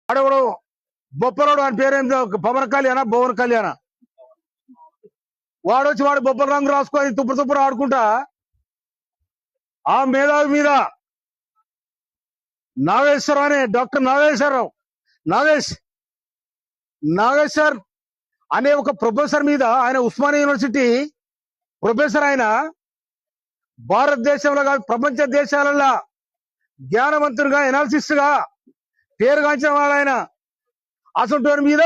ఆడెవడు బొప్పరోడు అని పేరేం పవన్ కళ్యాణ భువన్ కళ్యాణ వాడొచ్చి వాడు బొప్పల రంగు రాసుకొని తుప్పురు ఆడుకుంటా ఆ మేధావి మీద నాగేశ్వర అనే డాక్టర్ నాగేశ్వరరావు నాగేశ్వర్ అనే ఒక ప్రొఫెసర్ మీద, ఆయన ఉస్మానియా యూనివర్సిటీ ప్రొఫెసర్, ఆయన భారతదేశంలో కాదు ప్రపంచ దేశాలలో జ్ఞానవంతుడిగా ఎనాలిసిస్ట్ గా పేరుగాంచిన వాడు ఆయన. అసలు మీద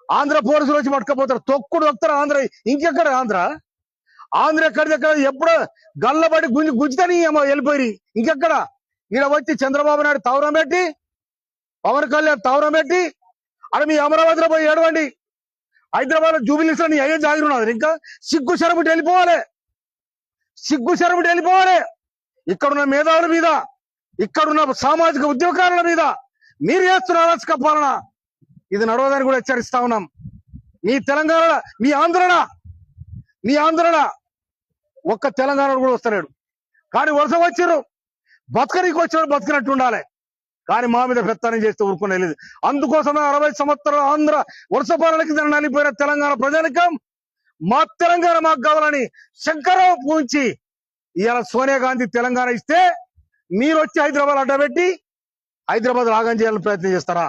ఆంధ్ర పోలీసులు వచ్చి పట్టుకపోతారు, తొక్కుడు వస్తారు. ఆంధ్ర ఇంకెక్కడ ఆంధ్ర ఎక్కడిదెక్కడ ఎప్పుడు గల్లబడి గుంజుతని వెళ్ళిపోయి ఇంకెక్కడ. ఈడ వచ్చి చంద్రబాబు నాయుడు తవరం పెట్టి, పవన్ కళ్యాణ్ తవరం పెట్టి, అక్కడ మీ అమరావతిలో పోయి ఏడవండి. హైదరాబాద్ లో జూబిలీస్ లో నీ అయ్యే జాగిరున్నది. ఇంకా సిగ్గు శరముటి వెళ్ళిపోవాలి. ఇక్కడున్న మేధావుల మీద, ఇక్కడున్న సామాజిక ఉద్యోగాల మీద మీరు చేస్తున్న అరాచక పాలన ఇది నడవదని కూడా హెచ్చరిస్తా ఉన్నాం. మీ తెలంగాణ, మీ ఆంధ్రణ ఒక్క తెలంగాణ కూడా వస్తలేడు. కానీ వలస వచ్చిర్రు, బతకనికి వచ్చినాడు బతికినట్టు ఉండాలి. కానీ మా మీద పెత్తనం చేస్తే ఊరుకునే లేదు. అందుకోసమే 60 సంవత్సరాల ఆంధ్ర వలస పాలనకి నలిపోయిన తెలంగాణ ప్రజానికం మా తెలంగాణ మాకు కావాలని శంకరావు పూంచి ఇవాళ సోనియా గాంధీ తెలంగాణ ఇస్తే మీరు వచ్చి హైదరాబాద్ అడ్డబెట్టి హైదరాబాద్ ఆగం చేయాలని ప్రయత్నం చేస్తారా?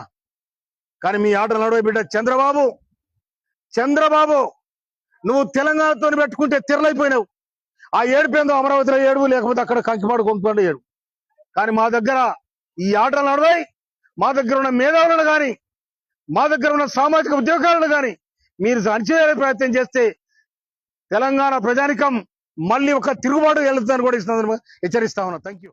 కానీ మీ ఆటలు నడవ బిడ్డ చంద్రబాబు నువ్వు తెలంగాణతో పెట్టుకుంటే తెరలైపోయినావు. ఆ ఏడుపేందో అమరావతిలో ఏడుపు, లేకపోతే అక్కడ కంకిపాడు కొంకిపాడు ఏడు. కానీ మా దగ్గర ఈ ఆటలు నడవాయి. మా దగ్గర ఉన్న మేధావులను కానీ, మా దగ్గర ఉన్న సామాజిక ఉద్యోగాలను కానీ మీరు అణచివేసే ప్రయత్నం చేస్తే తెలంగాణ ప్రజానికం మళ్ళీ ఒక తిరుగుబాటు వెళ్తుందని కూడా హెచ్చరిస్తా ఉన్నా. Thank you.